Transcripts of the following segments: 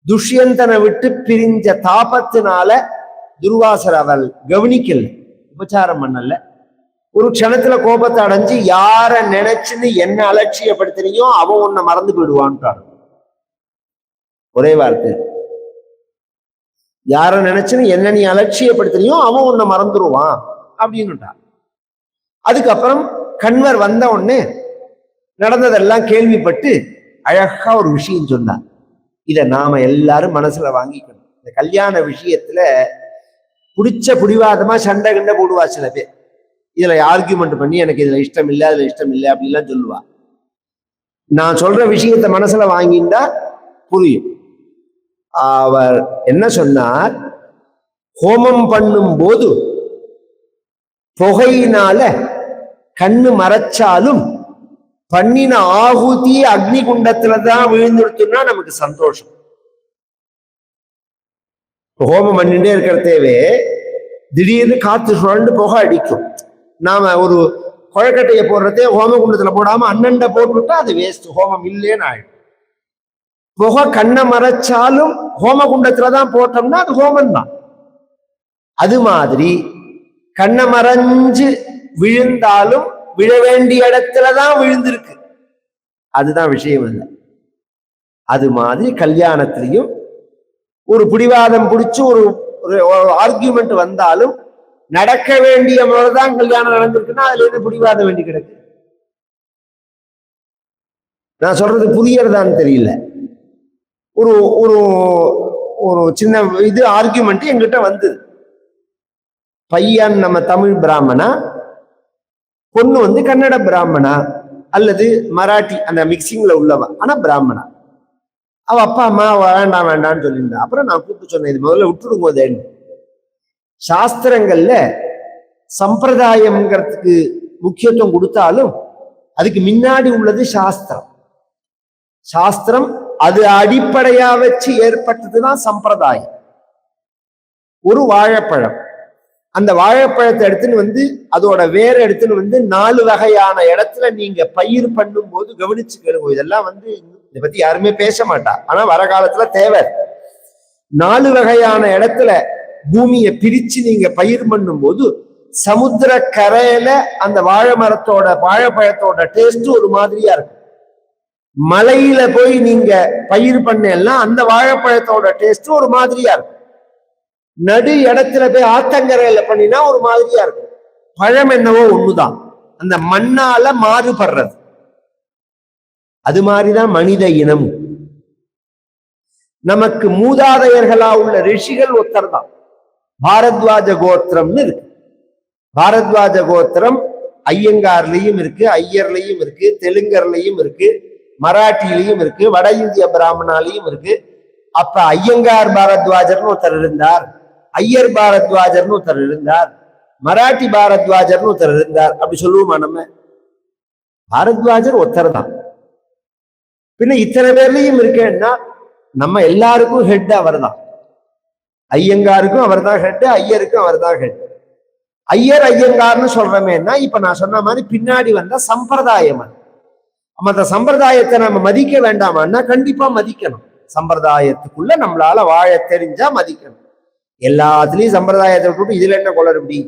துஷ்யந்தனை விட்டு பிரிஞ்ச தாபத்தினால துர்வாசர் அவள் கவனிக்கல, உபச்சாரம் பண்ணல. ஒரு க்ஷணத்துல கோபத்தை அடைஞ்சு யார நினைச்சுன்னு என்ன அலட்சியப்படுத்தினியோ அவன் உன்னை மறந்து போயிடுவான்ட்டான். ஒரே வார்த்தை, யார நினைச்சுன்னு என்ன நீ அலட்சியப்படுத்தினியோ அவன் உன்னை மறந்துடுவான் அப்படின்னுட்டான். அதுக்கப்புறம் கண்வர் வந்த உடனே நடந்ததெல்லாம் கேள்விப்பட்டு அழகா ஒரு விஷயம் சொன்னார். இதை நாம எல்லாரும் மனசுல வாங்கிக்கணும். இந்த கல்யாண விஷயத்துல பிடிச்ச பிடிவாதமா சண்டை கண்ட போடுவா சில பேர். இதுல ஆர்கியூமெண்ட் பண்ணி எனக்கு இதுல இஷ்டம் இல்லை அதுல இஷ்டம் இல்லை அப்படின்லாம் சொல்லுவா. நான் சொல்ற விஷயத்த மனசுல வாங்கிண்டா புரியும். அவர் என்ன சொன்னார், ஹோமம் பண்ணும் போது புகையினால கண்ணு மறைச்சாலும் பண்ணின ஆகுதி அக்னி குண்டத்துலதான் விழுந்துடுத்துன்னா நமக்கு சந்தோஷம். ஹோமம் பண்ணிட்டே இருக்கிறதேவே திடீர்னு காத்து சுழண்டு புகை அடிக்கும். நாம ஒரு குழக்கட்டையை போடுறதே ஹோம குண்டத்துல போடாம அண்ணண்ட போட்டுவிட்டா அது வேஸ்ட், ஹோமம் இல்லேன்னு ஆயிடும். புகை கண்ணை மறைச்சாலும் ஹோம குண்டத்துலதான் போட்டோம்னா அது ஹோமம் தான். அது மாதிரி கண்ணை மறைஞ்சு விழுந்தாலும் விழ வேண்டிய இடத்துலதான் விழுந்திருக்கு, அதுதான் விஷயம் இல்லை. அது மாதிரி கல்யாணத்திலையும் ஒரு பிடிவாதம் பிடிச்சு ஒரு ஆர்கியூமெண்ட் வந்தாலும் நடக்க வேண்டிய முறைதான் கல்யாணம் நடந்திருக்குன்னா அதுல இருந்து பிடிவாதம் வேண்டி கிடக்கு. நான் சொல்றது புரியறதான்னு தெரியல. ஒரு ஒரு ஒரு சின்ன இது ஆர்கியூமெண்ட் என்கிட்ட வந்தது. பையன் நம்ம தமிழ் பிராமணா, பொண்ணு வந்து கன்னட பிராமணா அல்லது மராட்டி அந்த மிக்சிங்ல உள்ளவா, ஆனா பிராமணா. அவ அப்பா அம்மா வேண்டாம் வேண்டான்னு சொல்லியிருந்தா. அப்புறம் நான் கூப்பிட்டு சொன்னேன், இது முதல்ல விட்டுடுங்கோதேன்னு. சாஸ்திரங்கள்ல சம்பிரதாயம்ங்கிறதுக்கு முக்கியத்துவம் கொடுத்தாலும் அதுக்கு முன்னாடி உள்ளது சாஸ்திரம். சாஸ்திரம் அது அடிப்படையா வச்சு ஏற்பட்டதுதான் சம்பிரதாயம். ஒரு வாழைப்பழம், அந்த வாழைப்பழத்தை எடுத்துன்னு வந்து அதோட வேற எடுத்துன்னு வந்து 4 வகையான இடத்துல நீங்க பயிர் பண்ணும் போது கவனிச்சு கேளுங்க. இதெல்லாம் வந்து இதை பத்தி யாருமே பேச மாட்டா, ஆனா வர காலத்துல தேவை. 4 வகையான இடத்துல பூமியை பிரிச்சு நீங்க பயிர் பண்ணும் போது சமுத்திர கரையில அந்த வாழை மரத்தோட வாழைப்பழத்தோட டேஸ்ட் ஒரு மாதிரியா இருக்கும். மலையில போய் நீங்க பயிர் பண்ணலாம், அந்த வாழைப்பழத்தோட டேஸ்ட் ஒரு மாதிரியா இருக்கும். நடு இடத்துல போய் ஆத்தங்கரையில பண்ணினா ஒரு மாதிரியா இருக்கும். பழம் என்னவோ ஒண்ணுதான், அந்த மண்ணால மாறுபடுறது. அது மாதிரிதான் மனித இனம். நமக்கு மூதாதையர்களா உள்ள ரிஷிகள் ஒருத்தர் தான். பாரத்வாஜ கோத்திரம்னு இருக்கு. பாரத்வாஜ கோத்திரம் ஐயங்கார்லயும் இருக்கு, ஐயர்லயும் இருக்கு, தெலுங்கர்லயும் இருக்கு, மராட்டியிலையும் இருக்கு, வட இந்திய பிராமணாலையும் இருக்கு. அப்ப ஐயங்கார் பாரத்வாஜர்னு ஒருத்தர் இருந்தார், ஐயர் பாரத்வாஜர்னு ஒருத்தர் இருந்தார், மராட்டி பாரத்வாஜர்னு ஒருத்தர் இருந்தார். அப்படி சொல்லுவோமா நம்ம? பாரத்வாஜர் ஒருத்தர் தான். பின்ன இத்தனை பேர்லயும் இருக்கேன்னா நம்ம எல்லாருக்கும் ஹெட் அவர் தான். ஐயங்காருக்கும் அவர் தான் ஹெட், ஐயருக்கும் அவர் தான் ஹெட். ஐயர் ஐயங்கார்னு சொல்றமேன்னா இப்ப நான் சொன்ன மாதிரி பின்னாடி வந்த சம்பிரதாயம். அந்த சம்பிரதாயத்தை நம்ம மதிக்க வேண்டாமான்னா கண்டிப்பா மதிக்கணும். சம்பிரதாயத்துக்குள்ள நம்மளால வாழ தெரிஞ்சா மதிக்கணும். எல்லாத்துலயும் சம்பிரதாயத்தை விட்டு இதுல என்ன குளறுபடி?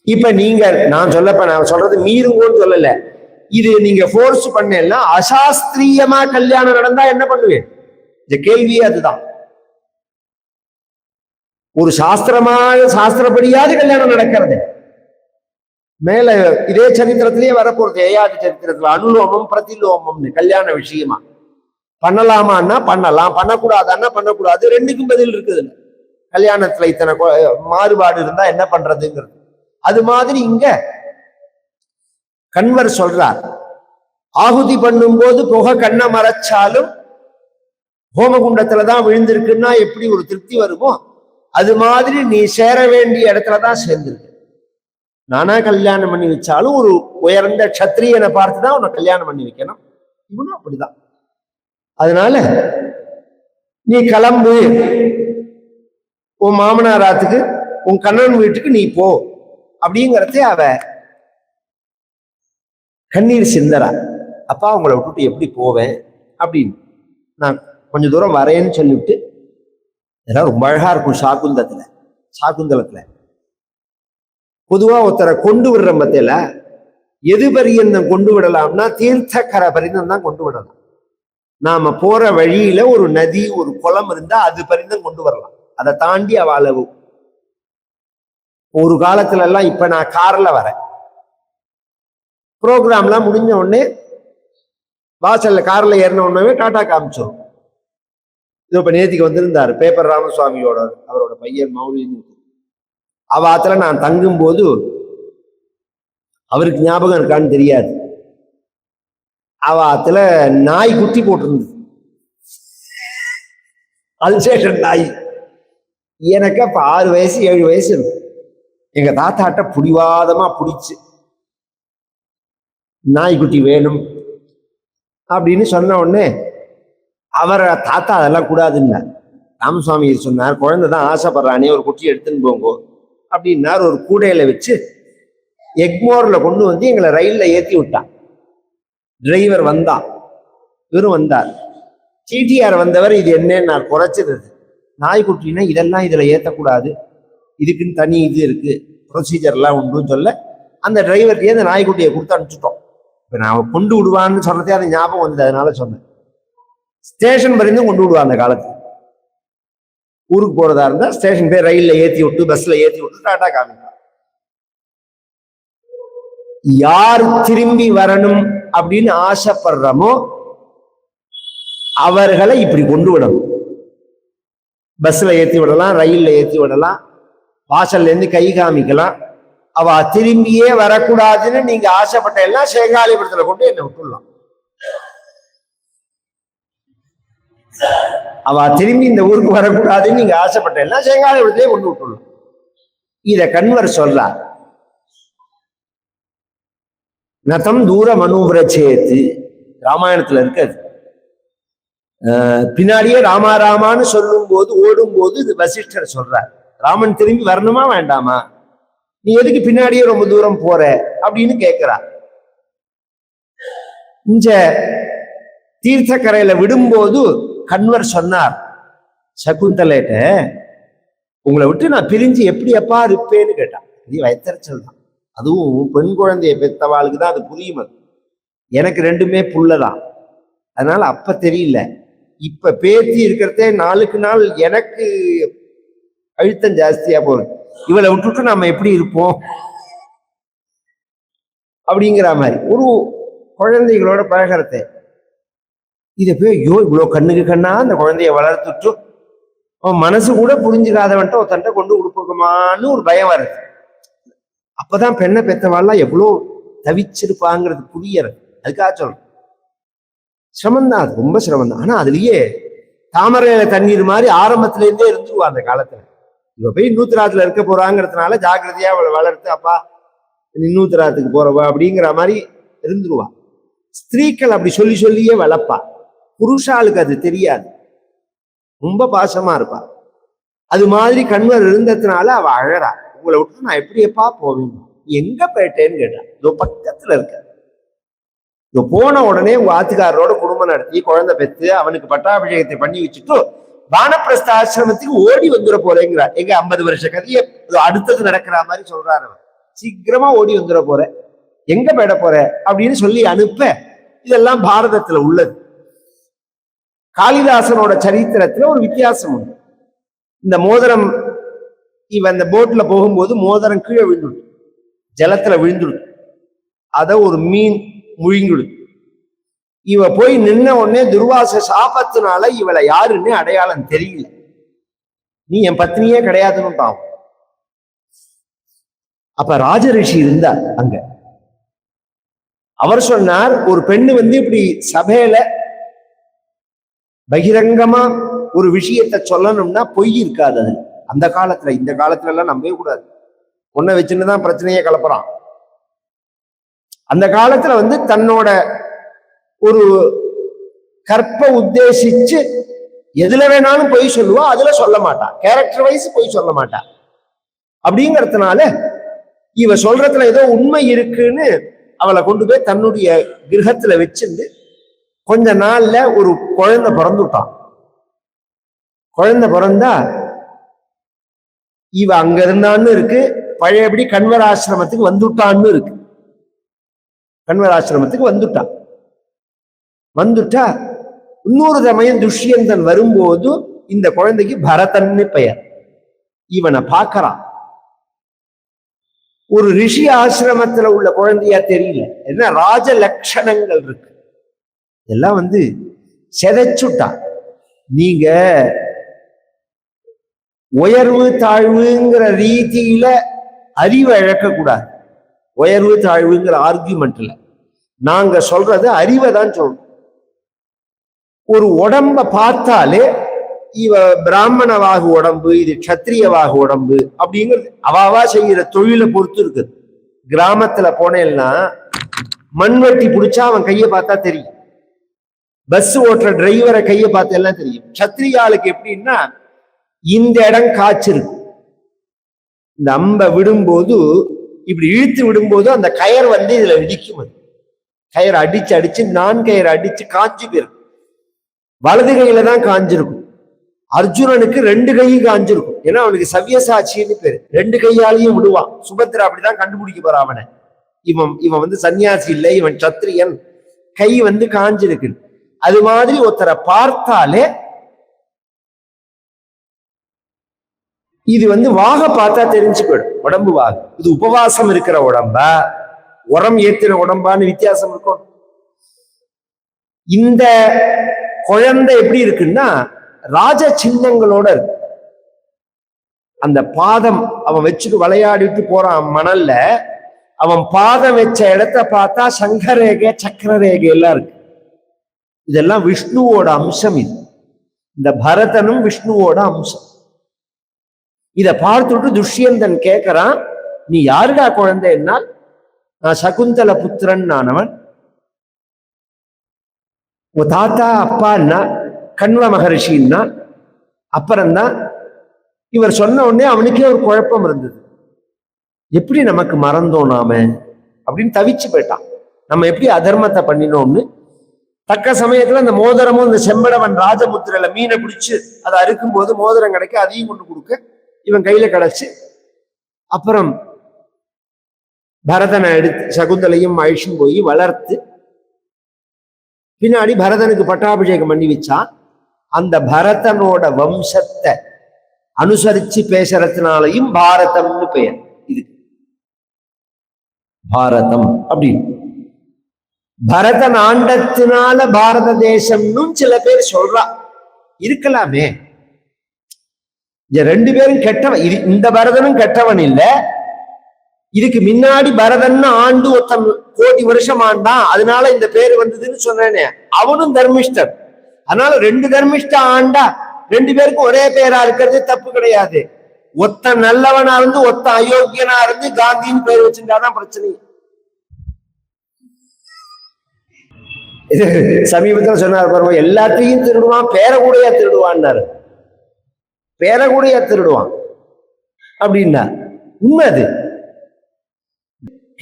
இப்ப நீங்க நான் சொல்றது மீறுங்கன்னு சொல்லல, இது நீங்க ஃபோர்ஸ் பண்ணா அசாஸ்திரியமா கல்யாணம் நடந்தா என்ன பண்ணுவேன்? இந்த கேள்வியே அதுதான். ஒரு சாஸ்திரப்படியாவது கல்யாணம் நடக்கிறது. மேல இதே சரித்திரத்திலேயே வரப்போறது, ஏயாதி சரித்திரத்துல அனுலோமம் பிரதிலோமம்னு கல்யாண விஷயமா. பண்ணலாமான்னா பண்ணலாம், பண்ணக்கூடாதான்னா பண்ணக்கூடாது. ரெண்டுக்கும் பதில் இருக்குது. கல்யாணத்துல இத்தனை மாறுபாடு இருந்தா என்ன பண்றதுங்கிறது. அது மாதிரி இங்க கண்வர் சொல்றார், ஆகுதி பண்ணும் போது புகை கண்ணை மறைச்சாலும் ஹோமகுண்டத்துலதான் விழுந்திருக்குன்னா எப்படி ஒரு திருப்தி வருமோ, அது மாதிரி நீ சேர வேண்டிய இடத்துலதான் சேர்ந்திருக்கு. நானா கல்யாணம் பண்ணி வச்சாலும் ஒரு உயர்ந்த க்ஷத்ரியனை பார்த்துதான் உன்னை கல்யாணம் பண்ணி வைக்கணும். இவனும் அப்படிதான். அதனால நீ கிளம்பு, உன் மாமனாராத்துக்கு உன் கண்ணன் வீட்டுக்கு நீ போ அப்படிங்கிறதே அவ கண்ணீர் சிந்தரா. அப்பா உங்களை விட்டுட்டு எப்படி போவேன் அப்படின்னு. நான் கொஞ்ச தூரம் வரேன்னு சொல்லிவிட்டு, இதெல்லாம் ரொம்ப அழகா இருக்கும் சாக்குந்தலத்துல பொதுவா ஒருத்தரை கொண்டு விடுற மத்தியில எது பரியந்தம் கொண்டு விடலாம்னா தீர்த்தக்கரை பரிந்தம் தான் கொண்டு விடலாம். நாம போற வழியில ஒரு நதி ஒரு குளம் இருந்தா அது பரிந்தம் கொண்டு வரலாம். அதை தாண்டி அளவு ஒரு காலத்துல எல்லாம், இப்ப நான் கார்ல வரேன், ப்ரோக்ராம்லாம் முடிஞ்ச உடனே வாசல்ல கார்ல ஏறின உடனே டாடா காமிச்சோம். இது இப்ப நேத்திக்கு வந்திருந்தாரு பேப்பர் ராமசுவாமியோட அவரோட பையன் மௌலின்னு. அவாத்துல நான் தங்கும் போது அவருக்கு ஞாபகம் இருக்கான்னு தெரியாது, அவாத்துல நாய் குட்டி போட்டிருந்தது, அல்சேஷன் நாய். எனக்கு அப்ப 6 வயசு 7 வயசு இருக்கும். எங்க தாத்தாட்ட புடிவாதமா பிடிச்சு நாய்க்குட்டி வேணும் அப்படின்னு சொன்ன உடனே அவரை தாத்தா அதெல்லாம் கூடாதுன்னா ராமசுவாமி சொன்னார், குழந்தைதான் ஆசைப்படுறானே ஒரு குட்டி எடுத்துன்னு போங்கோ அப்படின்னார். ஒரு கூடையில வச்சு எக்மோர்ல கொண்டு வந்து எங்களை ரயில்ல ஏத்தி விட்டான். டிரைவர் வந்தான், இவரும் வந்தார். டிடிஆர் வந்தவர் இது என்னன்னு குறைச்சது, நாய்க்குட்டினா இதெல்லாம் இதுல ஏத்தக்கூடாது, இதுக்குன்னு தனி இது இருக்கு, ப்ரொசீஜர்லாம் உண்டுன்னு சொல்ல அந்த டிரைவர்கிட்டயே அந்த நாய்க்குட்டியை கொடுத்து அனுப்பிச்சிட்டோம். இப்ப நான் கொண்டு விடுவான்னு சொன்னதே அது ஞாபகம் வந்தது, அதனால சொன்னேன். ஸ்டேஷன் வரைக்கும் கொண்டு விடுவான் அந்த காலத்துல. ஊருக்கு போறதா இருந்தா ஸ்டேஷன் போய் ரயில்ல ஏத்தி விட்டு பஸ்ல ஏத்தி விட்டு டாட்டா காமிப்பான். யார் திரும்பி வரணும் அப்படின்னு ஆசைப்படுறோமோ அவர்களை இப்படி கொண்டு விடணும். பஸ்ல ஏத்தி விடலாம், ரயில்ல ஏத்தி விடலாம், வாசல்ல இருந்து கை காமிக்கலாம். அவ திரும்பியே வரக்கூடாதுன்னு நீங்க ஆசைப்பட்ட எல்லாம் சேகாலிபுரத்துல கொண்டு என்ன விட்டுடலாம். அவ திரும்பி இந்த ஊருக்கு வரக்கூடாதுன்னு நீங்க ஆசைப்பட்ட எல்லாம் சேகாலிபுரத்திலே கொண்டு விட்டுடலாம். இத கண்வர் சொல்றார். நதம் தூர மனுவிரச்சேத்து ராமாயணத்துல இருக்காது. பின்னாடியே ராமான்னு சொல்லும் போது ஓடும் போது இது வசிஷ்டர் சொல்றார், ராமன் திரும்பி வரணுமா வேண்டாமா, நீ எதுக்கு பின்னாடியே ரொம்ப தூரம் போற அப்படின்னு கேட்கிறார். இந்த தீர்த்தக்கரையில விடும்போது கண்வர் சொன்னார் சகுந்தலேட்ட, உங்களை விட்டு நான் பிரிஞ்சு எப்படி எப்பா இருப்பேன்னு கேட்டான். இது வயத்தறிச்சல் தான், அதுவும் பெண் குழந்தைய பெத்தவாளுக்கு தான் அது புரியும். அது எனக்கு ரெண்டுமே புள்ளதான், அதனால அப்ப தெரியல. இப்ப பேத்தி இருக்கிறதே நாளுக்கு நாள் எனக்கு அழுத்தம் ஜாஸ்தியா போகுது. இவளை விட்டுட்டு நாம எப்படி இருப்போம் அப்படிங்கிற மாதிரி ஒரு குழந்தைகளோட பழகிறத இதை போய் ஐயோ இவ்வளோ கண்ணுக்கு கண்ணா அந்த குழந்தைய வளர்த்துட்டு அவன் மனசு கூட புரிஞ்சுக்காதவன்ட்டு ஒருத்தன்ட்ட கொண்டு கொடுப்போமான்னு ஒரு பயம் வருது. அப்பதான் பெண்ணை பெத்தவாள்லாம் எவ்வளோ தவிச்சிருப்பாங்கிறது புரியறது. அதுக்காக சொல்றேன், சிரமம்தான், அது ரொம்ப சிரமம்தான். ஆனா அதுலயே தாமரையில தண்ணீர் மாதிரி ஆரம்பத்துல இருந்தே இருந்துருவா அந்த காலத்துல. இவ போய் இன்னூத்திராத்துல இருக்க போறாங்கிறதுனால ஜாக்கிரதையா அவளை வளர்த்து அப்பா இன்னூத்திராத்துக்கு போறவா அப்படிங்கிற மாதிரி இருந்துருவா. ஸ்திரீக்கள் அப்படி சொல்லி சொல்லியே வளர்ப்பா. புருஷாளுக்கு அது தெரியாது, ரொம்ப பாசமா இருப்பா. அது மாதிரி கண்வர் இருந்ததுனால அவ அழறா, உங்களை விட்டு நான் எப்படி எப்பா போவேன், எங்க போயிட்டேன்னு கேட்டா. இதோ பக்கத்துல இருக்க, இதோ போன உடனே உங்க ஆத்துக்காரரோட குடும்பம் நடத்தி குழந்தை பெற்று அவனுக்கு பட்டாபிஷேகத்தை பண்ணி வச்சுட்டு வானப்பிரஸ்த ஆசிரமத்துக்கு ஓடி வந்துட போறேங்கிறார். எங்க 50 வருஷ கதையை அடுத்தது நடக்கிற மாதிரி சொல்றாரு. சீக்கிரமா ஓடி வந்துட போற, எங்க போயிட போற அப்படின்னு சொல்லி அனுப்ப. இதெல்லாம் பாரதத்துல உள்ளது. காளிதாசனோட சரித்திரத்துல ஒரு வித்தியாசம் உண்டு. இந்த மோதிரம், இவன் இந்த போட்ல போகும்போது மோதிரம் கீழே விழுந்துடு, ஜலத்துல விழுந்துடு, அத ஒரு மீன் முழுங்கிடு. இவ போய் நின்ன உடனே துர்வாச சாபத்தினால இவளை யாருன்னு அடையாளம் தெரியல, நீ என் பத்னியே கிடையாதுன்னு தான். அப்ப ராஜரிஷி இருந்தார் அங்க. அவர் சொன்னார், ஒரு பெண்ணு இப்படி சபையில பகிரங்கமா ஒரு விஷயத்த சொல்லணும்னா பொய் இருக்காது அது. அந்த காலத்துல, இந்த காலத்துல எல்லாம் நம்பவே கூடாது, ஒன்ன வச்சுன்னுதான் பிரச்சனையே கலப்புறான். அந்த காலத்துல தன்னோட ஒரு கற்ப உத்தேசிச்சு எதுல வேணாலும் பொய் சொல்லுவா, அதுல சொல்ல மாட்டா, கேரக்டர் வைஸ் பொய் சொல்ல மாட்டா. அப்படிங்கறதுனால இவ சொல்றதுல ஏதோ உண்மை இருக்குன்னு அவளை கொண்டு போய் தன்னுடைய கிரகத்துல வச்சிருந்து கொஞ்ச நாள்ல ஒரு குழந்தை பிறந்துட்டான். குழந்தை பிறந்தா இவ அங்க இருந்தான்னு இருக்கு, பழையபடி கண்வர் ஆசிரமத்துக்கு வந்துட்டான்னு இருக்கு. கண்வர் ஆசிரமத்துக்கு வந்துட்டா இன்னொரு சமயம் துஷ்யந்தன் வரும்போது இந்த குழந்தைக்கு பரதன்னு பெயர். இவனை பார்க்கறான். ஒரு ரிஷி ஆசிரமத்துல உள்ள குழந்தையா தெரியல, என்ன ராஜ லட்சணங்கள் இருக்கு. எல்லாம் செதைச்சுட்டான். நீங்க உயர்வு தாழ்வுங்கிற ரீதியில அறிவை இழக்கக்கூடாது. உயர்வு தாழ்வுங்கிற ஆர்கியூமெண்ட்ல நாங்க சொல்றது அறிவை தான் சொல்லணும். ஒரு உடம்ப பார்த்தாலே இவ பிராமணவாகு உடம்பு, இது கத்திரியவாகு உடம்பு அப்படிங்கிறது அவாவா செய்யற தொழிலை பொறுத்து இருக்குது. கிராமத்துல போனேன்னா மண்வெட்டி பிடிச்சா அவன் கையை பார்த்தா தெரியும். பஸ் ஓட்டுற டிரைவரை கையை பார்த்து எல்லாம் தெரியும். கத்திரியாளுக்கு எப்படின்னா இந்த இடம் காய்ச்சிருக்கு. இந்த அம்பை விடும்போது இப்படி இழுத்து விடும்போது அந்த கயர் இதுல இடிக்கும். கயர் அடிச்சு நான் கயிறு அடிச்சு காஞ்சி போயிருக்கும். வலது கையில தான் காஞ்சிருக்கும். அர்ஜுனனுக்கு 2 கையும் காஞ்சிருக்கும். ஏன்னா அவனுக்கு சவ்யசாட்சின்னு பேரு. 2 கையாலையும் விடுவான். சுபத்திரா அப்படிதான் கண்டுபிடிக்க போற அவனை. இவன் சன்னியாசி இல்லை, இவன் சத்திரியன். கை காஞ்சிருக்கு. அது மாதிரி ஒருத்தரை பார்த்தாலே இது வாக பார்த்தா தெரிஞ்சு போயிடும். உடம்பு வாகு. இது உபவாசம் இருக்கிற உடம்பா, உரம் ஏத்தின உடம்பான்னு வித்தியாசம் இருக்கும். இந்த குழந்தை எப்படி இருக்குன்னா ராஜ சின்னங்களோட இருக்கு. அந்த பாதம் அவன் வச்சுட்டு விளையாடிட்டு போறான் மணல்ல. அவன் பாதம் வச்ச இடத்த பார்த்தா சங்கரேகை சக்கரரேகை எல்லாம் இருக்கு. இதெல்லாம் விஷ்ணுவோட அம்சம். இது இந்த பரதனும் விஷ்ணுவோட அம்சம். இத பார்த்துட்டு துஷ்யந்தன் கேட்கிறான், நீ யாருடா குழந்தை? என்ன? நான் சகுந்தல புத்திரன் ஆனவன். உங்க தாத்தா அப்பான்னா கண்வ மகரிஷின்னா. அப்புறம்தான் இவர் சொன்ன உடனே அவனுக்கே ஒரு குழப்பம் இருந்தது. எப்படி நமக்கு மறந்தோம் நாம அப்படின்னு தவிச்சு போயிட்டான். நம்ம எப்படி அதர்மத்தை பண்ணினோம்னு. தக்க சமயத்துல அந்த மோதிரமும் இந்த செம்படவன் ராஜமுத்திரையில மீனை பிடிச்சு அதை அறுக்கும் போது மோதிரம் கிடைக்க அதையும் கொண்டு கொடுக்க இவன் கையில கிடைச்சு, அப்புறம் பரதனை எடுத்து சகுந்தலையும் அழிச்சும் போய் வளர்த்து பின்னாடி பரதனுக்கு பட்டாபிஷேகம் பண்ணி வச்சான். அந்த பரதனோட வம்சத்தை அனுசரிச்சு பேசுறதுனாலையும் பாரதம்னு பெயர். இது பாரதம் அப்படின்னு பரதன் ஆண்டத்தினால பாரத தேசம்னு சில பேர் சொல்றா. இருக்கலாமே. 2 பேரும் கெட்டவன். இந்த பரதனும் கெட்டவன் இல்ல. இதுக்கு முன்னாடி பரதன் ஆண்டு ஒருத்தன் கோடி வருஷம் ஆண்டான், அதனால இந்த பேரு வந்ததுன்னு சொன்னேனே, அவனும் தர்மிஷ்டர். அதனால 2 தர்மிஷ்ட ஆண்டா 2 பேருக்கும் ஒரே பேரா இருக்கிறது தப்பு கிடையாது. ஒத்தன் நல்லவனா இருந்து ஒத்தன் அயோக்கியனா இருந்து காந்தின்னு பேர் வச்சுட்டாதான் பிரச்சனை. இது சமீபத்தில் சொன்னார் பாருங்க, எல்லாத்தையும் திருடுவான், பேரக்கூடையா திருடுவான்னாரு. பேரக்கூடையா திருடுவான் அப்படின்னா உண்மை. அது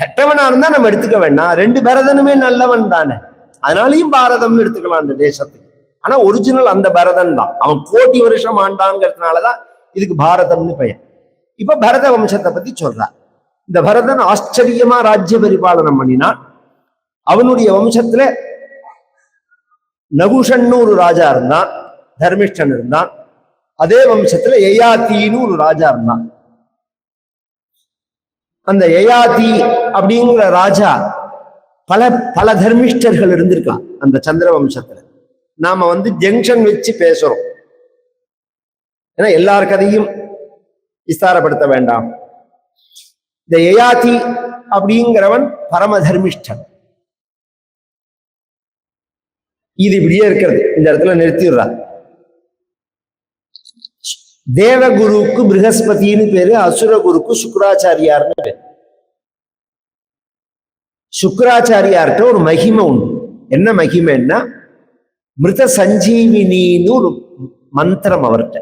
கெட்டவனா இருந்தா நம்ம எடுத்துக்க வேண்டாம். 2 பரதனுமே நல்லவன் தானே, அதனாலையும் பாரதம்னு எடுத்துக்கலாம் அந்த தேசத்துக்கு. ஆனா ஒரிஜினல் அந்த பரதன் தான். அவன் கோடி வருஷம் ஆண்டாங்கிறதுனாலதான் இதுக்கு பாரதம்னு பெயர். இப்ப பரத வம்சத்தை பத்தி சொல்றான். இந்த பரதன் ஆச்சரியமா ராஜ்ய பரிபாலனம் பண்ணினான். அவனுடைய வம்சத்துல நகுஷன்னு ஒரு ராஜா இருந்தான், தர்மிஷ்டன் இருந்தான். அதே வம்சத்துல யயாத்தின்னு ஒரு ராஜா இருந்தான். அந்த யயாதி அப்படிங்கிற ராஜா பல பல தர்மிஷ்டர்கள் இருந்திருக்கான் அந்த சந்திர வம்சத்துல. நாம ஜங்ஷன் வச்சு பேசுறோம், ஏன்னா எல்லார் கதையும் விஸ்தாரப்படுத்த வேண்டாம். இந்த யயாதி அப்படிங்கிறவன் பரம தர்மிஷ்டன். இது இப்படியே இருக்கிறது. இந்த இடத்துல நிறுத்திடுறார். தேவகுருக்கு ப்ரஹஸ்பதினு பேரு, அசுரகுருக்கு சுக்கராச்சாரியார்னு பேரு. சுக்கராச்சாரியார்கிட்ட ஒரு மகிமை உண்டு. என்ன மகிமைன்னா, மிருத சஞ்சீவினின்னு ஒரு மந்திரம் அவர்கிட்ட.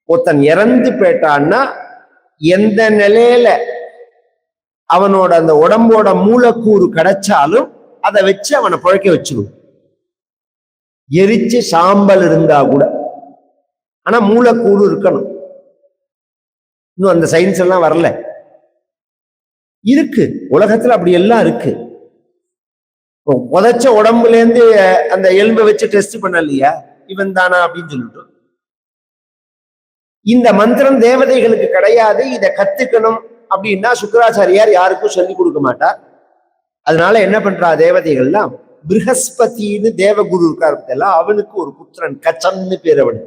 ஒருத்தன் இறந்து போயிட்டான்னா எந்த நிலையில அவனோட அந்த உடம்போட மூலக்கூறு கிடைச்சாலும் அதை வச்சு அவனை பழக்க வச்சிருவோம். எரிச்சு சாம்பல் இருந்தா கூட, ஆனா மூலக்கூறு இருக்கணும். இன்னும் அந்த சயின்ஸ் எல்லாம் வரல. இருக்கு உலகத்துல, அப்படி எல்லாம் இருக்கு. புதைச்ச உடம்புல இருந்து அந்த எலும்பை வச்சு டெஸ்ட் பண்ணலையா இவன் தானா அப்படின்னு சொல்லிட்டு. இந்த மந்திரம் தேவதைகளுக்கு கிடையாது. இதை கத்துக்கணும் அப்படின்னா சுக்கராச்சாரியார் யாருக்கும் சொல்லி கொடுக்க மாட்டார். அதனால என்ன பண்றா தேவதைகள்லாம், ப்ரஹஸ்பதினு தேவகுரு இருக்காரு, அவனுக்கு ஒரு புத்திரன் கச்சன்னு பேர். அவனு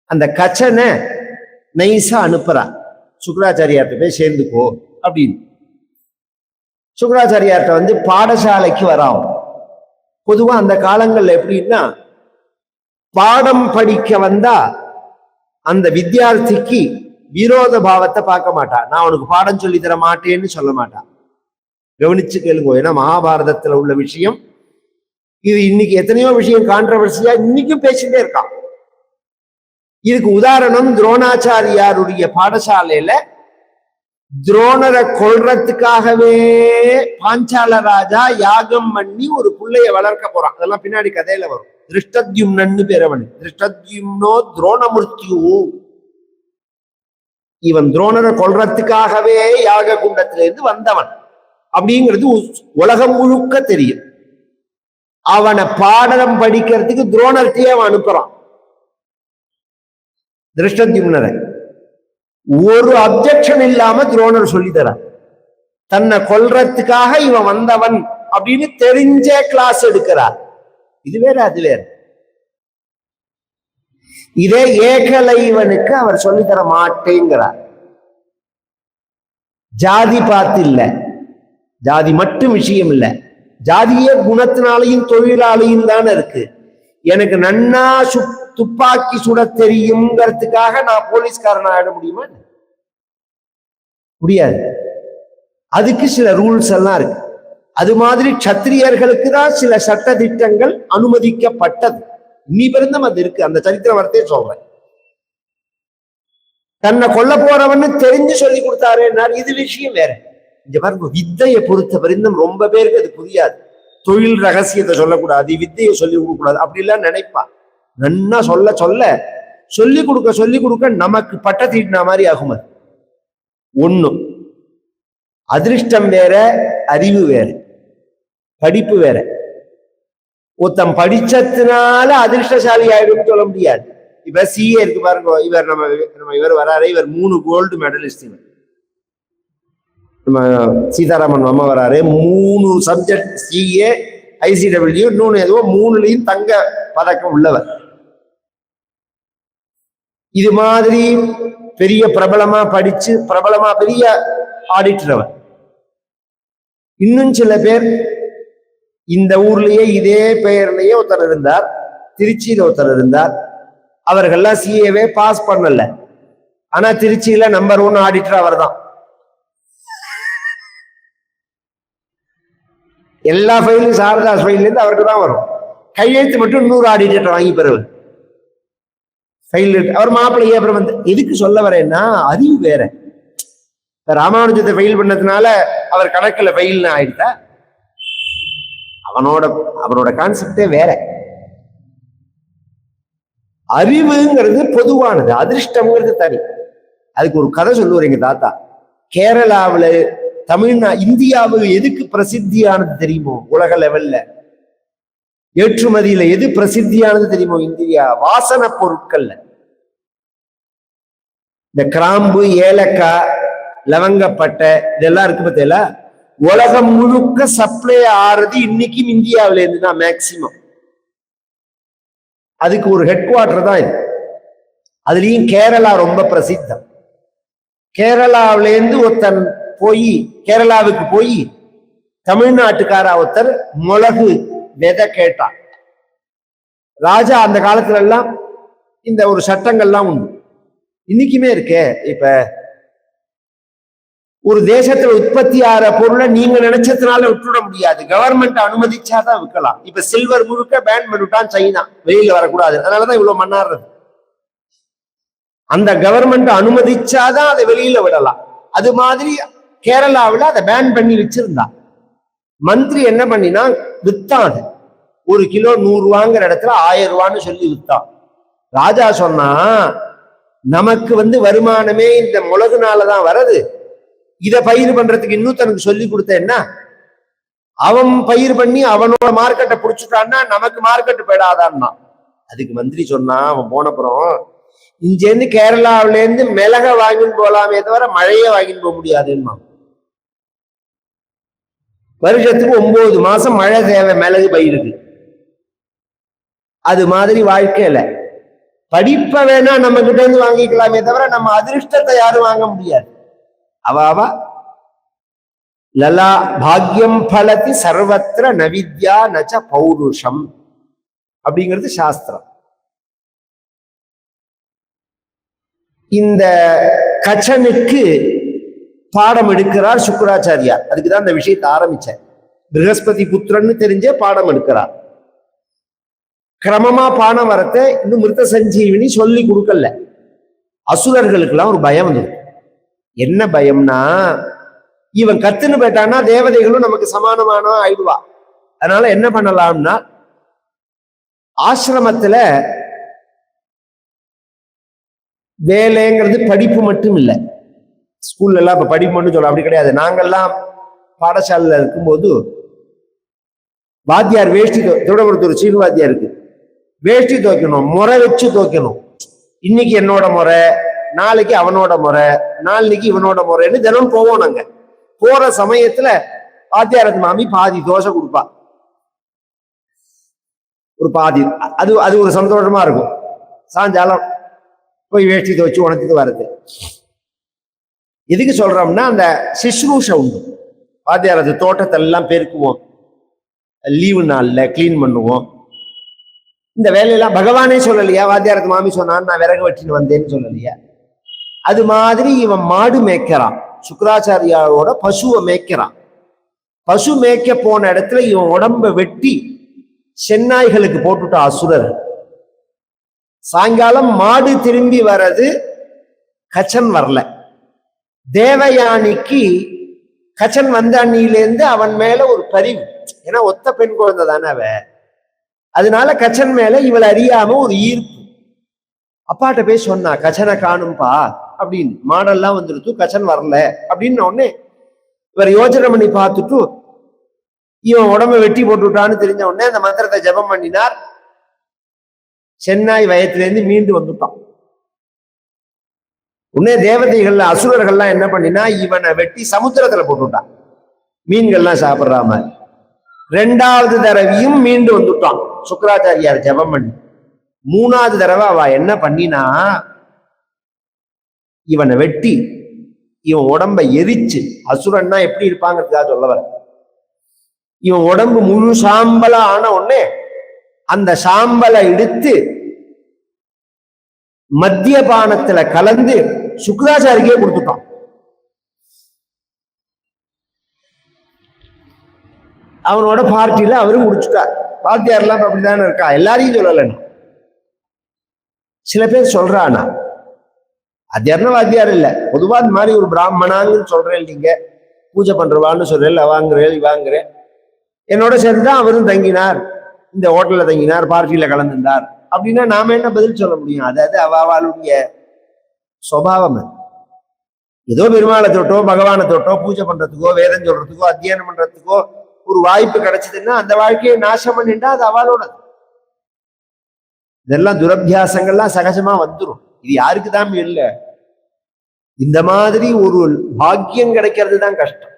அந்த கச்சனை நைஸா அனுப்புறான், சுக்கராச்சாரியார்ட்ட போய் சேர்ந்துக்கோ அப்படின்னு. சுக்கராச்சாரியார்ட்ட பாடசாலைக்கு வரான். பொதுவா அந்த காலங்கள்ல எப்படின்னா, பாடம் படிக்க வந்தா அந்த வித்தியார்த்திக்கு விரோத பாவத்தை பார்க்க மாட்டான். நான் உனக்கு பாடம் சொல்லி தர மாட்டேன்னு சொல்ல மாட்டான். கவனிச்சு கேளுங்க. ஏன்னா மகாபாரதத்துல உள்ள விஷயம் இது. இன்னைக்கு எத்தனையோ விஷயம் கான்ட்ரவர்சியா இன்னைக்கும் பேசிட்டே இருக்கான். இதுக்கு உதாரணம், துரோணாச்சாரியாருடைய பாடசாலையில துரோணரை கொல்றதுக்காகவே பாஞ்சால ராஜா யாகம் பண்ணி ஒரு பிள்ளைய வளர்க்க போறான். அதெல்லாம் பின்னாடி கதையில வரும். திருஷ்டத்யும்னன்னு பேரவன். திருஷ்டத்யும்னோ துரோணமுர்த்தியு. இவன் துரோணரை கொல்றதுக்காகவே யாக குண்டத்திலிருந்து வந்தவன் அப்படிங்கிறது உலகம் முழுக்க தெரியும். அவனை பாடம் படிக்கிறதுக்கு துரோணர்த்தையே அவன் அனுப்புறான். திருஷ்டத்யும்னரை ஒரு அப்ஜெக்ஷன் இல்லாம துரோணர் சொல்லி தரான். தன்னை கொல்றதுக்காக இவன் வந்தவன் அப்படின்னு தெரிஞ்ச கிளாஸ் எடுக்கிறார். இது வேற அது வேற. இதே ஏகலைவனுக்கு அவர் சொல்லித்தர மாட்டேங்கிறார். ஜாதி பார்த்து இல்ல, ஜாதி மட்டும் விஷயம் இல்ல, ஜாதியே குணத்தினாலையும் தொழிலாலையும் தானே இருக்கு. எனக்கு நன்னா துப்பாக்கி சுட தெரியுங்கிறதுக்காக நான் போலீஸ்காரன் ஆயிட முடியுமா? முடியாது. அதுக்கு சில ரூல்ஸ் எல்லாம் இருக்கு. அது மாதிரி சத்திரியர்களுக்கு தான் சில சட்ட திட்டங்கள் அனுமதிக்கப்பட்டது. இன்னி பெருந்தும் அது இருக்கு. அந்த சரித்திர வார்த்தையை சொல்றேன். தன்னை கொல்ல போறவன்னு தெரிஞ்சு சொல்லி கொடுத்தாருன்னாரு. இது விஷயம் வேற. இங்க பாருங்க, வித்தையை பொறுத்த பெருந்தும் ரொம்ப பேருக்கு அது புரியாது. தொழில் ரகசியத்தை சொல்லக்கூடாது, வித்தையை சொல்லி கொடுக்க கூடாது அப்படிலாம் நினைப்பா. நன்னா சொல்ல சொல்ல சொல்லி கொடுக்க நமக்கு பட்ட தீட்டின மாதிரி ஆகும். அது ஒண்ணும். அதிர்ஷ்டம் வேற, அறிவு வேற, படிப்பு வேற. ஒருத்தம் படிச்சதுனால அதிர்ஷ்டசாலி ஆயிடும் சொல்ல முடியாது. இப்ப சிஏ இருக்கு பாருங்க. இவர் வராரு, இவர் 3 கோல்டு மெடலிஸ்ட். நம்ம சீதாராமன் அம்மா வராரு, 3 சப்ஜெக்ட் சிஏ, ஐசிடபிள்யூ, இன்னொன்னு எதுவோ 3லயும் தங்க பதக்கம் உள்ளவர். இது மாதிரி பெரிய பிரபலமா படிச்சு பிரபலமா பெரிய ஆடிட்டர் அவர். இன்னும் சில பேர் இந்த ஊர்லயே இதே பெயர்லயே ஒருத்தர் இருந்தார், திருச்சியில ஒருத்தர் இருந்தார். அவர்கள்லாம் சிஏவே பாஸ் பண்ணல. ஆனா திருச்சியில நம்பர் 1 ஆடிட்டர் அவர் தான். எல்லா ஃபைலும் சாரதாஸ் ஃபைல்ல இருந்து அவருக்கு தான் வரும். கையெழுத்து மட்டும் 100 ஆடிட்டர் வாங்கி பெறுவார். ஃபைல் அவர் மாப்பிள்ளையே. அப்புறம் எதுக்கு சொல்ல வரேன்னா, அறிவு வேற. ராமானுஜத்தை ஃபைல் பண்ணதுனால அவர் கணக்குல ஃபெயில்னு ஆயிடுதா? அவனோட கான்செப்டே வேற. அறிவுங்கிறது பொதுவானது, அதிர்ஷ்டம்ங்கிறது தனி. அதுக்கு ஒரு கதை சொல்லுவார் எங்க தாத்தா. கேரளாவில் இந்தியாவுக்கு எதுக்கு பிரசித்தியானது தெரியுமோ? உலக லெவல்ல ஏற்றுமதியில எது பிரசித்தியானது தெரியுமோ? இந்தியா வாசன பொருட்கள்ல இந்த கிராம்பு, ஏலக்காய், லவங்கப்பட்டை இதெல்லாம் இருக்கு பார்த்தீங்களா? உலகம் முழுக்க சப்ளை ஆறுது இன்னைக்கும் இந்தியாவில இருந்து தான் மேக்சிமம். அதுக்கு ஒரு ஹெட் குவார்டர் தான் இது. அதுலயும் கேரளா ரொம்ப பிரசித்தம். கேரளாவில இருந்து ஒருத்தன் கேரளாவுக்கு போய் தமிழ்நாட்டுக்கார ஒருத்தர் மிளகு விதை கேட்டான். ராஜா அந்த காலத்துல எல்லாம் இந்த ஒரு சட்டங்கள்லாம் உண்டு, இன்னைக்குமே இருக்கே. இப்ப ஒரு தேசத்துல உற்பத்தி ஆகிற பொருளை நீங்க நினைச்சதுனால விட்டுவிட முடியாது, கவர்மெண்ட் அனுமதிச்சாதான் விற்கலாம். இப்ப சில்வர் முழுக்க பேன் பண்ணிவிட்டான் சைனா, வெளியில வரக்கூடாது. அதனாலதான் இவ்வளவு மண்ணாடுறது. அந்த கவர்மெண்ட் அனுமதிச்சாதான் அதை வெளியில விடலாம். அது மாதிரி கேரளாவில் அதை பேன் பண்ணி வச்சிருந்தா. மந்திரி என்ன பண்ணினா வித்தான். ஒரு கிலோ 100 ரூபாங்கிற இடத்துல 1000 ரூபான்னு சொல்லி வித்தான். ராஜா சொன்னா, நமக்கு வருமானமே இந்த மிளகுனாலதான் வருது, இத பயிர் பண்றதுக்கு இன்னொருத்தனுக்கு சொல்லி கொடுத்த என்ன, அவன் பயிர் பண்ணி அவனோட மார்க்கெட்டை புடிச்சுட்டான்னா நமக்கு மார்க்கெட் போயிடாதான்னா. அதுக்கு மந்திரி சொன்னா, அவன் போனப்புறம், இங்கேருந்து கேரளாவில இருந்து மிளக வாங்கின்னு போலாமே தவிர மழையே வாங்கின்னு போக முடியாதுன்னா. வருஷத்துக்கு 9 மாசம் மழை தேவை மிளகு பயிருக்கு. அது மாதிரி வாழ்க்கையில படிப்ப வேணா நம்ம கிட்ட இருந்து வாங்கிக்கலாமே தவிர நம்ம அதிர்ஷ்டத்தை யாரும் வாங்க முடியாது. அவ லலா பாக்யம் பலதி சர்வத்திர நவித்யா நச்ச பௌருஷம் அப்படிங்கிறது சாஸ்திரம். இந்த கச்சனுக்கு பாடம் எடுக்கிறார் சுக்கராச்சாரியார். அதுக்குதான் இந்த விஷயத்தை ஆரம்பிச்சேன். ப்ரஹஸ்பதி புத்திரன்னு தெரிஞ்சே பாடம் எடுக்கிறார். கிரமமா பானம் வரத்தை இன்னும் மிருத சஞ்சீவினி சொல்லி கொடுக்கல. அசுரர்களுக்கெல்லாம் ஒரு பயம் வந்து, என்ன பயம்னா, இவன் கத்துன்னு போயிட்டான்னா தேவதைகளும் நமக்கு சமானமான ஆயிடுவா. அதனால என்ன பண்ணலாம்னா, ஆசிரமத்துல வேலைங்கிறது படிப்பு மட்டும் இல்லை. ஸ்கூல்ல எல்லாம் இப்ப படிப்பு மட்டும் சொல்ல அப்படி கிடையாது. நாங்கெல்லாம் பாடசாலையில இருக்கும்போது வாத்தியார் வேஷ்டி திருடபுரத்தூர் சீனு வாத்தியார் இருக்கு, வேஷ்டி துவைக்கணும், முறை வச்சு துவைக்கணும். இன்னைக்கு என்னோட முறை, நாளைக்கு அவனோட முறை, நாளைக்கு இவனோட முறைன்னு தினம் போவோம். நாங்க போற சமயத்துல வாத்தியாரத்து மாமி பாதி தோசை கொடுப்பா, ஒரு பாதி. அது ஒரு சந்தோஷமா இருக்கும். சாயங்காலம் போய் வேஷ்டி துவைச்சு உணர்த்திட்டு வர்றது. எதுக்கு சொல்றோம்னா, அந்த சிஸ்ரூஷை உண்டு. வாத்தியாரத்து தோட்டத்தை எல்லாம் பெருக்குவோம், லீவு நாள்ல கிளீன் பண்ணுவோம். இந்த வேலையெல்லாம் பகவானே சொல்லலையா, வாத்தியாரத்து மாமி சொன்னான்னு நான் விறகு வெட்டின்னு வந்தேன்னு சொல்லலையா. அது மாதிரி இவன் மாடு மேய்க்கிறான், சுக்கராச்சாரியாவோட பசுவை மேய்க்கிறான். பசு மேய்க்க போன இடத்துல இவன் உடம்ப வெட்டி சென்னாய்களுக்கு போட்டுட்டா அசுரர். சாயங்காலம் மாடு திரும்பி வர்றது, கச்சன் வரல. தேவயானிக்கு கச்சன் வந்த அண்ணியிலேருந்து அவன் மேல ஒரு பரிவு, ஏன்னா ஒத்த பெண் குழந்தை தானே அவ. அதனால கச்சன் மேல இவளை அறியாம ஒரு ஈர்ப்பு. அப்பாட்ட போய் சொன்னா, கச்சனை காணும்பா அப்படின்னு. மாடெல்லாம் வந்துடுத்து, கச்சன் வரல அப்படின்னு உடனே இவர் யோசனை பண்ணி பார்த்துட்டு இவன் உடம்ப வெட்டி போட்டுட்டான்னு தெரிஞ்ச உடனே அந்த மந்திரத்தை ஜபம் பண்ணினார். சென்னாய் வயத்திலேருந்து மீண்டு வந்துட்டான். உடனே தேவதைகள்ல அசுரர்கள்லாம் என்ன பண்ணினா, இவனை வெட்டி சமுத்திரத்துல போட்டுட்டான், மீன்கள்லாம் சாப்பிடுறாம. 2வது தடவையும் மீண்டு வந்துட்டான் சுக்கராச்சாரியார் ஜபம் பண்ணி. 3வது தடவை அவ என்ன பண்ணினா, இவனை வெட்டி இவன் உடம்ப எரிச்சு, அசுரன்னா எப்படி இருப்பாங்கிறதுக்காக சொல்ல வர, இவன் உடம்பு முழு சாம்பலா ஆன உடனே அந்த சாம்பலை எடுத்து மத்திய பானத்துல கலந்து சுக்கராச்சாரிக்கே கொடுத்துட்டான். அவனோட பார்ட்டியில அவரும் முடிச்சுட்டார். வாத்தியார்லாம் அப்படித்தானே இருக்கா, எல்லாரையும் சொல்லல. சில பேர் சொல்றானா, அது என்ன வாத்தியார் இல்ல, பொதுவா இந்த மாதிரி ஒரு பிராமணாங்கன்னு சொல்றேன், நீங்க பூஜை பண்றவான்னு சொல்றேன், வாங்குறேன் வாங்குறேன். என்னோட சேர்ந்துதான் அவரும் தங்கினார், இந்த ஹோட்டல்ல தங்கினார், பார்ட்டியில கலந்துட்டார் அப்படின்னா நாம என்ன பதில் சொல்ல முடியும்? அதாவது அவளுடைய சுபாவம். ஏதோ பெருமாளை தொட்டோ பகவானை தொட்டோ பூஜை பண்றதுக்கோ வேதம் சொல்றதுக்கோ அத்தியானம் பண்றதுக்கோ ஒரு வாய்ப்பு கிடைச்சதுன்னா அந்த வாழ்க்கையை நாசம் பண்ணிட்டா அது அவளோட. இதெல்லாம் துரபியாசங்கள்லாம் சகஜமா வந்துடும். இது யாருக்குதான் இல்லை. இந்த மாதிரி ஒரு பாக்கியம் கிடைக்கிறது தான் கஷ்டம்.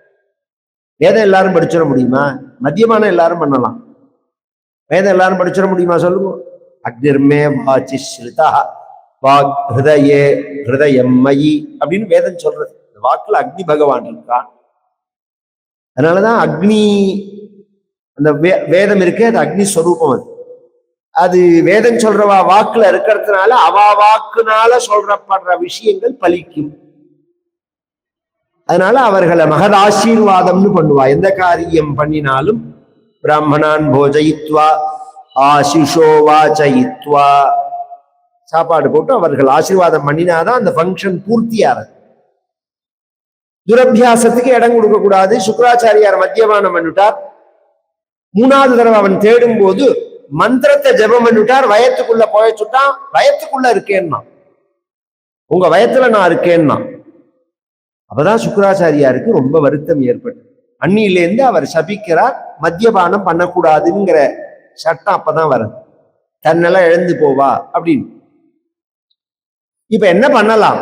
வேதம் எல்லாரும் படிச்சிட முடியுமா? மத்தியமான எல்லாரும் பண்ணலாம். வேதம் எல்லாரும் படிச்சிட முடியுமா சொல்லுங்க? அக்னிர்மே வாச்சி ஸ்ருதா வாக் ஹிருதயே ஹிருதயம்மயி அப்படின்னு வேதம் சொல்றது. இந்த வாக்குல அக்னி பகவான் இருக்கான். அதனாலதான் அக்னி, அந்த வேதம் இருக்கு, அது அக்னி ஸ்வரூபம். அது வேதம் சொல்றவா வாக்குல இருக்கிறதுனால அவா வாக்குனால சொல்றப்படுற விஷயங்கள் பலிக்கும். அதனால அவர்களை மகதாசீர்வாதம்னு பண்ணுவா. எந்த காரியம் பண்ணினாலும் பிராமணான் போஜயித்வா ஆசிஷோ வாச்சயித்வா, சாப்பாடு போட்டு அவர்கள் ஆசீர்வாதம் பண்ணினாதான் அந்த ஃபங்க்ஷன் பூர்த்தியாகிறது. துரபியாசத்துக்கு இடம் கொடுக்க கூடாது. சுக்கராச்சாரியார் மத்தியபானம் பண்ணிட்டார். மூணாவது தடவை அவன் தேடும் போது மந்திரத்தை ஜெபம் பண்ணிவிட்டார், வயத்துக்குள்ள போயச்சுட்டான். வயத்துக்குள்ள இருக்கேன்னா, உங்க வயத்துல நான் இருக்கேன்னா. அப்பதான் சுக்கராச்சாரியாருக்கு ரொம்ப வருத்தம் ஏற்பட்டு அன்னியிலேருந்து அவர் சபிக்கிறார், மத்தியபானம் பண்ணக்கூடாதுங்கிற சட்டம் அப்பதான் வருது. தன்னெல்லாம் எழுந்து போவா அப்படின்னு. இப்ப என்ன பண்ணலாம்?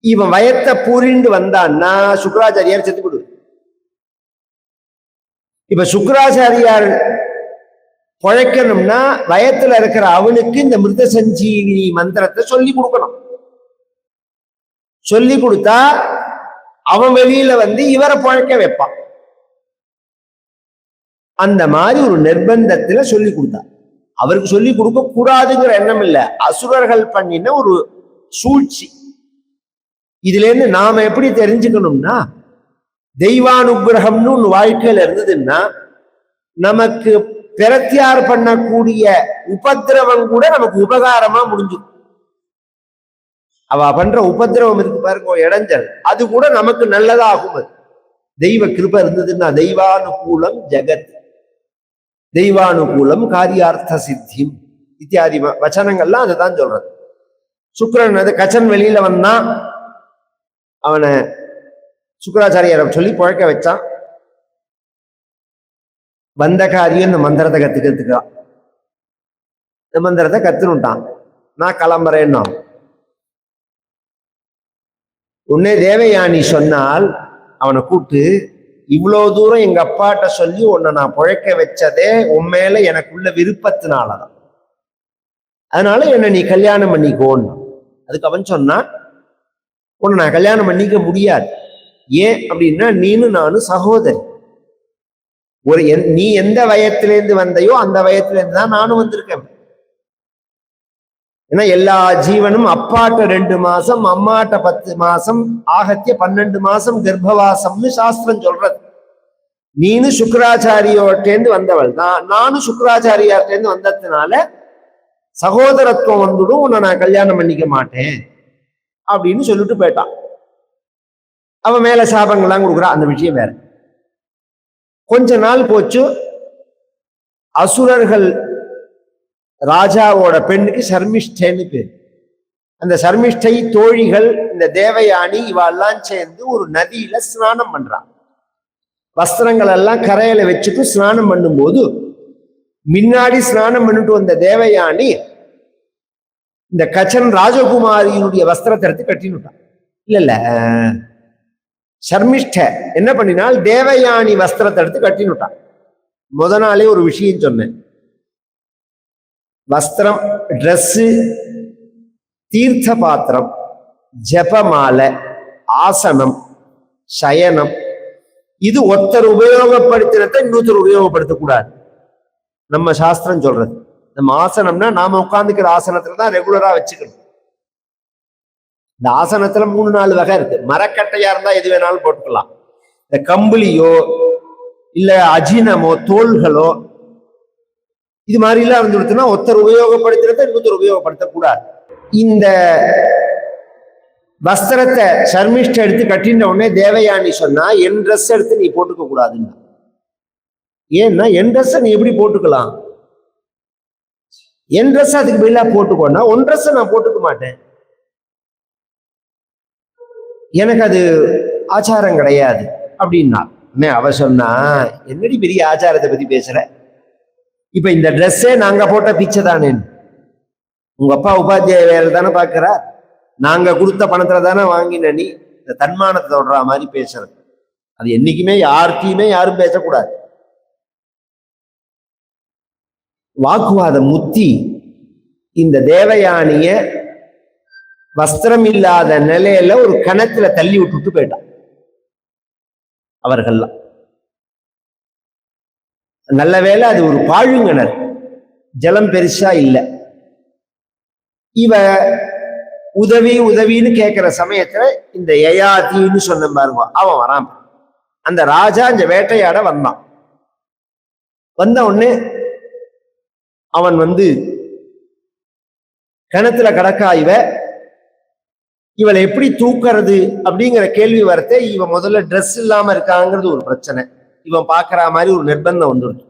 இவன் வயத்தை பூரிண்டு வந்தான்னா சுக்கராச்சாரியார் செத்து விடு. இப்ப சுக்கராச்சாரியார் பொழைக்கணும்னா வயத்துல இருக்கிற அவனுக்கு இந்த மிருத சஞ்சீவினி மந்திரத்தை சொல்லி கொடுக்கணும். சொல்லி கொடுத்தா அவன் வெளியில வந்து இவரை பொழைக்க வைப்பான். அந்த மாதிரி ஒரு நிர்பந்தத்துல சொல்லி கொடுத்தா. அவருக்கு சொல்லி கொடுக்க கூடாதுங்கிற எண்ணம் இல்ல, அசுரர்கள் பண்ணின ஒரு சூழ்ச்சி. இதுல இருந்து நாம எப்படி தெரிஞ்சுக்கணும்னா, தெய்வானுகிரகம்னு ஒன்று வாழ்க்கையில இருந்ததுன்னா நமக்கு பிரத்தியார் பண்ணக்கூடிய உபத்திரவம் கூட நமக்கு உபகாரமா முடிஞ்சுது. அவ பண்ற உபத்திரவம் இருக்கு பாருங்க, இடைஞ்சல், அது கூட நமக்கு நல்லதாகும். அது தெய்வ கிருபை இருந்ததுன்னா. தெய்வானுகூலம் ஜெகத், தெய்வானுகூலம் காரியார்த்த சித்திம் இத்தியாதி வச்சனங்கள்லாம் அதுதான் சொல்றது. சுக்கிரன் அது கச்சன் வெளியில வந்தான், அவனை சுக்கராச்சாரியார சொல்லி பழக்க வச்சான். வந்த காரியம் இந்த மந்திரத்தை கத்துக்கிறதுக்குதான். இந்த மந்திரத்தை கத்துனுட்டான். நான் கிளம்புறேன்னா உன்னே தேவயானி சொன்னால் அவனை கூப்பிட்டு, இவ்வளவு தூரம் எங்க அப்பாட்ட சொல்லி உன்னை நான் பழக்க வச்சதே உன் மேல எனக்குள்ள விருப்பத்தினாலதான், அதனால என்னை நீ கல்யாணம் பண்ணிக்கோன்னு. அதுக்கு அவன் சொன்னான், உன்னை நான் கல்யாணம் பண்ணிக்க முடியாது. ஏன் அப்படின்னா, நீனும் நானும் சகோதரி. நீ எந்த வயத்திலேருந்து வந்தையோ அந்த வயத்திலேருந்து தான் நானும் வந்திருக்கேன். ஏன்னா எல்லா ஜீவனும் அப்பாட்ட 2 மாசம், அம்மாட்ட 10 மாசம், ஆகத்திய 12 மாசம் கர்ப்பவாசம்னு சாஸ்திரம் சொல்றது. நீனு சுக்கராச்சாரியோட்டேந்து வந்தவள், நானும் சுக்கராச்சாரியார்ட்டேந்து வந்ததுனால சகோதரத்துவம் வந்துடும், உன்னை நான் கல்யாணம் பண்ணிக்க மாட்டேன் அப்படின்னு சொல்லிட்டு போயிட்டான். அவன் மேல சாபங்கள்லாம் கொடுக்குறான், அந்த விஷயம் வேற. கொஞ்ச நாள் போச்சு, அசுரர்கள் ராஜாவோட பெண்ணுக்கு சர்மிஷ்டேன்னு பேர். அந்த சர்மிஷ்டை தோழிகள் இந்த தேவயானி இவெல்லாம் சேர்ந்து ஒரு நதியில ஸ்நானம் பண்றான். வஸ்திரங்கள் எல்லாம் கரையில வச்சுட்டு ஸ்நானம் பண்ணும்போது, முன்னாடி ஸ்நானம் பண்ணிட்டு வந்த தேவயானி இந்த கச்சன் ராஜகுமாரியினுடைய வஸ்திரத்தை எடுத்து கட்டினுட்டான். இல்ல சர்மிஷ்ட என்ன பண்ணினால் தேவயானி வஸ்திரத்தை எடுத்து கட்டினுட்டான். முத நாளே ஒரு விஷயம் சொன்னேன், வஸ்திரம், ட்ரெஸ்ஸு, தீர்த்த பாத்திரம், ஜபமாலை, ஆசனம், சயனம், இது ஒருத்தர் உபயோகப்படுத்தினதை இன்னொருத்தர் உபயோகப்படுத்தக்கூடாது. நம்ம சாஸ்திரம் சொல்றது. நம்ம ஆசனம்னா நாம உட்கார்ந்துக்கிற ஆசனத்துல தான் ரெகுலரா வச்சுக்கணும். இந்த ஆசனத்துல 3-4 வகை இருக்கு. மரக்கட்டையா இருந்தா எது வேணாலும் போட்டுக்கலாம். இந்த கம்பளியோ இல்ல அஜினமோ தோள்களோ இது மாதிரி எல்லாம் இருந்துடுச்சுன்னா ஒருத்தர் உபயோகப்படுத்துறத இன்னொருத்தர் உபயோகப்படுத்தக்கூடாது. இந்த வஸ்திரத்தை சர்மிஷ்ட எடுத்து கட்டின உடனே தேவயானி சொன்னா, என் ட்ரெஸ் எடுத்து நீ போட்டுக்க கூடாதுன்னா. ஏன்னா என் ட்ரெஸ் நீ எப்படி போட்டுக்கலாம், என் ட்ரெஸ் அதுக்கு பதிலா போட்டுக்கோன்னா உன் ட்ரெஸ் நான் போட்டுக்க மாட்டேன், எனக்கு அது ஆச்சாரம் கிடையாது அப்படின்னா. அவ சொன்னா, என்னடி பெரிய ஆச்சாரத்தை பத்தி பேசுற, இப்ப இந்த ட்ரெஸ்ஸே நாங்க போட்ட பிச்சை தானே, உங்க அப்பா உபாத்தியாய வேலை தானே பாக்குறா, நாங்க கொடுத்த பணத்துல தானே வாங்கின, நீ இந்த தன்மானத்தை தொடர மாதிரி பேசுறது. அது என்னைக்குமே யாருக்கையுமே யாரும் பேசக்கூடாது. வாக்குவாதம் முத்தி இந்த தேவயானிய வஸ்திரம் இல்லாத நிலையில ஒரு கணத்துல தள்ளி விட்டுட்டு போயிட்டான். அவர்கள்லாம் நல்ல வேலை, அது ஒரு பாழுங்கணர், ஜலம் பெருசா இல்லை. இவ உதவி உதவின்னு கேட்கிற சமயத்துல இந்த யயாதின்னு சொன்ன பாருங்க, அவன் வரான். அந்த ராஜா இந்த வேட்டையாட வந்தான். வந்த உடனே அவன் வந்து கிணத்துல கடக்கா, இவளை எப்படி தூக்குறது அப்படிங்கிற கேள்வி வரத்தே, இவன் முதல்ல ட்ரெஸ் இல்லாம இருக்காங்கிறது ஒரு பிரச்சனை. இவன் பாக்குற மாதிரி ஒரு நிர்பந்தம் வந்துடுது.